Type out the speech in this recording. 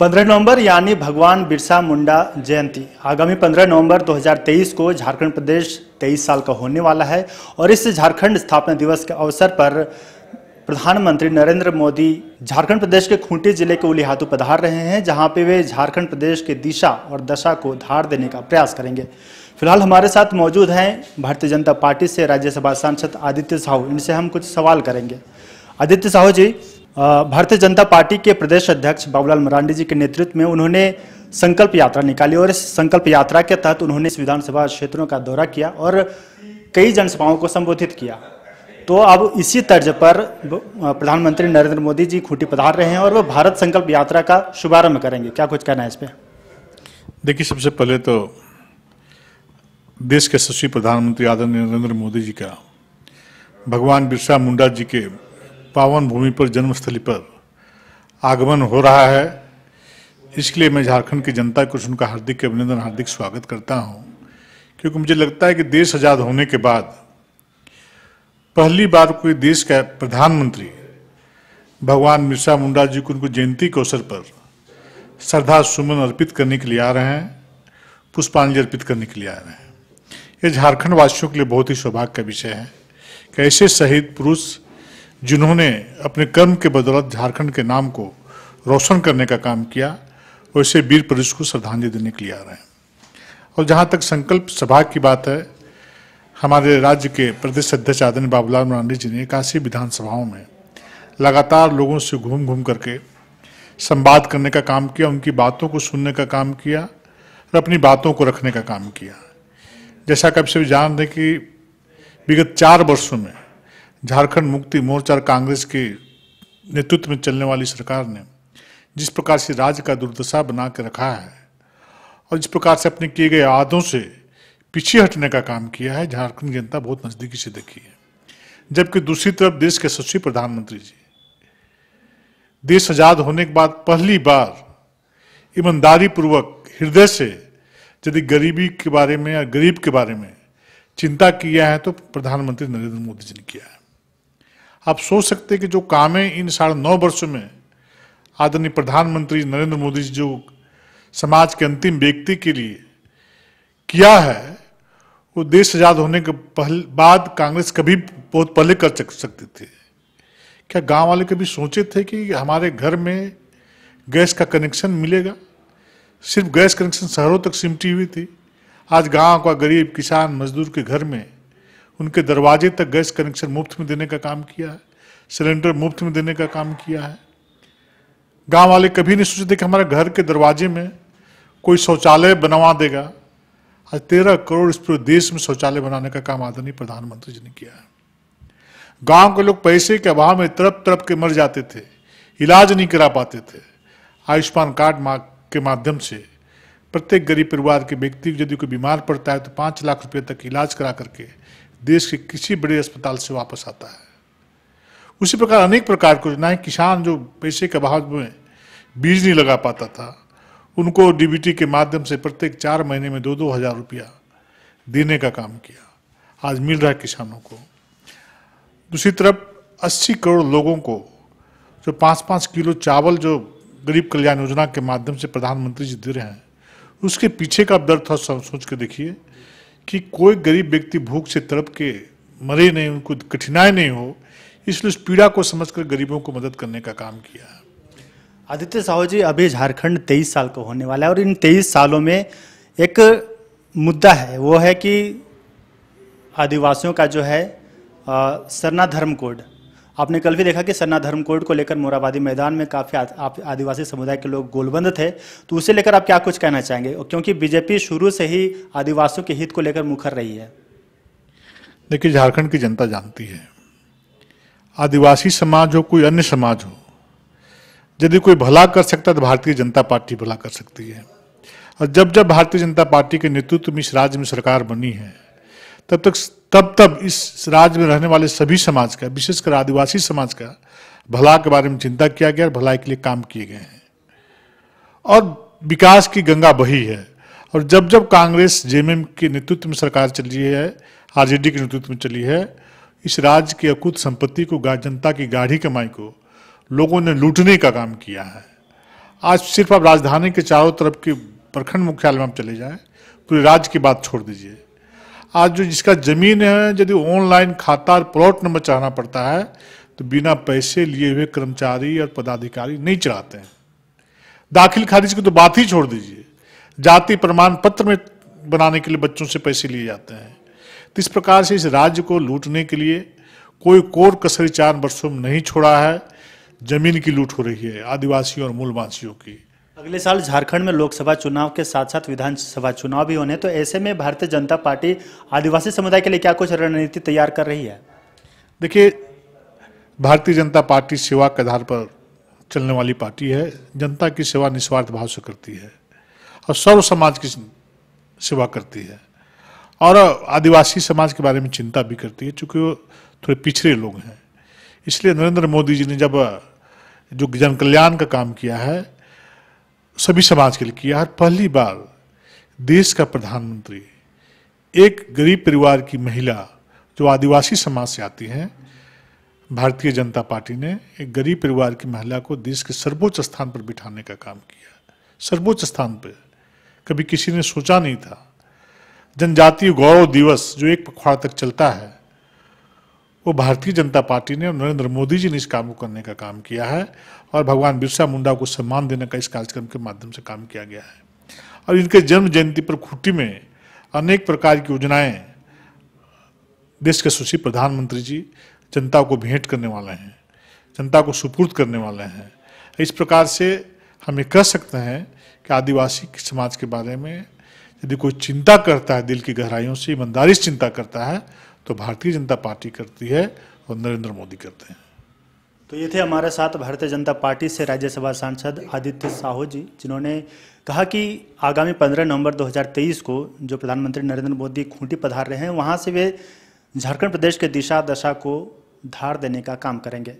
15 नवंबर यानी भगवान बिरसा मुंडा जयंती आगामी 15 नवंबर 2023 को झारखंड प्रदेश 23 साल का होने वाला है। और इस झारखंड स्थापना दिवस के अवसर पर प्रधानमंत्री नरेंद्र मोदी झारखंड प्रदेश के खूंटी जिले के उलिहातू पधार रहे हैं, जहां पे वे झारखंड प्रदेश की दिशा और दशा को धार देने का प्रयास करेंगे। फिलहाल हमारे साथ मौजूद हैं भारतीय जनता पार्टी से राज्यसभा सांसद आदित्य साहू। इनसे हम कुछ सवाल करेंगे। आदित्य साहू जी, भारतीय जनता पार्टी के प्रदेश अध्यक्ष बाबूलाल मरांडी जी के नेतृत्व में उन्होंने संकल्प यात्रा निकाली और इस संकल्प यात्रा के तहत उन्होंने इस विधानसभा क्षेत्रों का दौरा किया और कई जनसभाओं को संबोधित किया। तो अब इसी तर्ज पर प्रधानमंत्री नरेंद्र मोदी जी खूंटी पधार रहे हैं और वो भारत संकल्प यात्रा का शुभारंभ करेंगे। क्या कुछ कहना है इस पे? देखिए, सबसे पहले तो देश के यशस्वी प्रधानमंत्री आदरणीय नरेंद्र मोदी जी का भगवान बिरसा मुंडा जी के पावन भूमि पर जन्मस्थली पर आगमन हो रहा है। इसके लिए मैं झारखंड की जनता को उनका हार्दिक अभिनंदन, हार्दिक स्वागत करता हूं, क्योंकि मुझे लगता है कि देश आज़ाद होने के बाद पहली बार कोई देश का प्रधानमंत्री भगवान बिरसा मुंडा जी को उनको जयंती के अवसर पर श्रद्धा सुमन अर्पित करने के लिए आ रहे हैं, पुष्पांजलि अर्पित करने के लिए आ रहे हैं। ये झारखंड वासियों के लिए बहुत ही सौभाग्य का विषय है कि ऐसे शहीद पुरुष जिन्होंने अपने कर्म के बदौलत झारखंड के नाम को रोशन करने का काम किया, वैसे वीर पुरुष को श्रद्धांजलि देने के लिए आ रहे हैं। और जहाँ तक संकल्प सभा की बात है, हमारे राज्य के प्रदेश अध्यक्ष आदरणीय बाबूलाल मरांडी जी ने 81 विधानसभाओं में लगातार लोगों से घूम घूम करके संवाद करने का काम किया, उनकी बातों को सुनने का काम किया और अपनी बातों को रखने का काम किया। जैसा कि आप सभी जान रहे कि विगत 4 वर्षों में झारखंड मुक्ति मोर्चा और कांग्रेस के नेतृत्व में चलने वाली सरकार ने जिस प्रकार से राज्य का दुर्दशा बना के रखा है और जिस प्रकार से अपने किए गए वादों से पीछे हटने का काम किया है, झारखंड जनता बहुत नजदीकी से देखी है। जबकि दूसरी तरफ देश के यशस्वी प्रधानमंत्री जी देश आजाद होने के बाद पहली बार ईमानदारी पूर्वक हृदय से यदि गरीबी के बारे में या गरीब के बारे में चिंता किया है तो प्रधानमंत्री नरेंद्र मोदी जी ने किया है। आप सोच सकते हैं कि जो कामें इन 9.5 वर्षों में आदरणीय प्रधानमंत्री नरेंद्र मोदी जी जो समाज के अंतिम व्यक्ति के लिए किया है, वो देश आजाद होने के बाद कांग्रेस कभी बहुत पहले कर सकती थी। क्या गांव वाले कभी सोचे थे कि हमारे घर में गैस का कनेक्शन मिलेगा? सिर्फ गैस कनेक्शन शहरों तक सिमटी हुई थी। आज गांव का गरीब किसान मजदूर के घर में उनके दरवाजे तक गैस कनेक्शन मुफ्त में देने का काम किया है, सिलेंडर मुफ्त में देने का काम किया है। गांव वाले कभी नहीं सोचे थे कि हमारे घर के दरवाजे में कोई शौचालय बनवा देगा। आज 13 करोड़ इस पूरे देश में शौचालय बनाने का काम आदरणीय प्रधानमंत्री जी ने किया है। गांव के लोग पैसे के अभाव में तड़प तड़प के मर जाते थे, इलाज नहीं करा पाते थे। आयुष्मान कार्ड के माध्यम से प्रत्येक गरीब परिवार के व्यक्ति यदि कोई बीमार पड़ता है तो 5 लाख रुपए तक इलाज करा करके देश के किसी बड़े अस्पताल से वापस आता है। उसी प्रकार अनेक प्रकार की योजनाएं, किसान जो पैसे के अभाव में बीज नहीं लगा पाता था, उनको डीबीटी के माध्यम से प्रत्येक 4 महीने में 2-2 हज़ार रुपया देने का काम किया, आज मिल रहा है किसानों को। दूसरी तरफ 80 करोड़ लोगों को जो 5-5 किलो चावल जो गरीब कल्याण योजना के माध्यम से प्रधानमंत्री जी दे रहे हैं, उसके पीछे का दर्द था। सोच के देखिए कि कोई गरीब व्यक्ति भूख से तड़प के मरे नहीं, उनको कठिनाई नहीं हो, इसलिए उस पीड़ा को समझकर गरीबों को मदद करने का काम किया है। आदित्य साहू जी, अभी झारखंड 23 साल का होने वाला है और इन 23 सालों में एक मुद्दा है, वो है कि आदिवासियों का जो है सरना धर्म कोड। आपने कल भी देखा कि सरना धर्म कोड को लेकर मोराबादी मैदान में काफ़ी आदिवासी समुदाय के लोग गोलबंद थे, तो उसे लेकर आप क्या कुछ कहना चाहेंगे? क्योंकि बीजेपी शुरू से ही आदिवासियों के हित को लेकर मुखर रही है। देखिए, झारखंड की जनता जानती है, आदिवासी समाज हो कोई अन्य समाज हो, यदि कोई भला कर सकता है तो भारतीय जनता पार्टी भला कर सकती है। और जब जब भारतीय जनता पार्टी के नेतृत्व में इस राज्य में सरकार बनी है, तब इस राज्य में रहने वाले सभी समाज का, विशेषकर आदिवासी समाज का भला के बारे में चिंता किया गया और भलाई के लिए काम किए गए हैं और विकास की गंगा बही है। और जब जब कांग्रेस जेएमएम के नेतृत्व में सरकार चली है, आरजेडी के नेतृत्व में चली है, इस राज्य की अकुत संपत्ति को, जनता की गाढ़ी कमाई को लोगों ने लूटने का काम किया है। आज सिर्फ आप राजधानी के चारों तरफ के प्रखंड मुख्यालय में आप चले जाएं, पूरे राज्य की बात छोड़ दीजिए, आज जो जिसका जमीन है यदि ऑनलाइन खाता और प्लॉट नंबर चढ़ाना पड़ता है तो बिना पैसे लिए हुए कर्मचारी और पदाधिकारी नहीं चढ़ाते हैं। दाखिल खारिज की तो बात ही छोड़ दीजिए, जाति प्रमाण पत्र में बनाने के लिए बच्चों से पैसे लिए जाते हैं। तो इस प्रकार से इस राज्य को लूटने के लिए कोई कोर कसर 4 वर्षों में नहीं छोड़ा है। जमीन की लूट हो रही है आदिवासियों और मूलवासियों की। अगले साल झारखंड में लोकसभा चुनाव के साथ साथ विधानसभा चुनाव भी होने, तो ऐसे में भारतीय जनता पार्टी आदिवासी समुदाय के लिए क्या कुछ रणनीति तैयार कर रही है? देखिए, भारतीय जनता पार्टी सेवा के आधार पर चलने वाली पार्टी है। जनता की सेवा निस्वार्थ भाव से करती है और सर्व समाज की सेवा करती है और आदिवासी समाज के बारे में चिंता भी करती है, चूंकि वो थोड़े पिछड़े लोग हैं। इसलिए नरेंद्र मोदी जी ने जब जो जन कल्याण का काम किया है सभी समाज के लिए किया है, पहली बार देश का प्रधानमंत्री एक गरीब परिवार की महिला जो आदिवासी समाज से आती हैं, भारतीय जनता पार्टी ने एक गरीब परिवार की महिला को देश के सर्वोच्च स्थान पर बिठाने का काम किया। सर्वोच्च स्थान पर कभी किसी ने सोचा नहीं था। जनजातीय गौरव दिवस जो 1 पखवाड़ा तक चलता है वो भारतीय जनता पार्टी ने और नरेंद्र मोदी जी ने इस काम को करने का काम किया है और भगवान बिरसा मुंडा को सम्मान देने का इस कार्यक्रम के माध्यम से काम किया गया है। और इनके जन्म जयंती पर खूंटी में अनेक प्रकार की योजनाएं देश के यशस्वी प्रधानमंत्री जी जनता को भेंट करने वाले हैं, जनता को सुपुर्द करने वाले हैं। इस प्रकार से हम ये कह सकते हैं कि आदिवासी समाज के बारे में यदि कोई चिंता करता है, दिल की गहराइयों से ईमानदारी से चिंता करता है, तो भारतीय जनता पार्टी करती है और नरेंद्र मोदी करते हैं। तो ये थे हमारे साथ भारतीय जनता पार्टी से राज्यसभा सांसद आदित्य साहू जी, जिन्होंने कहा कि आगामी 15 नवंबर 2023 को जो प्रधानमंत्री नरेंद्र मोदी खूंटी पधार रहे हैं, वहाँ से वे झारखंड प्रदेश के दिशा दशा को धार देने का काम करेंगे।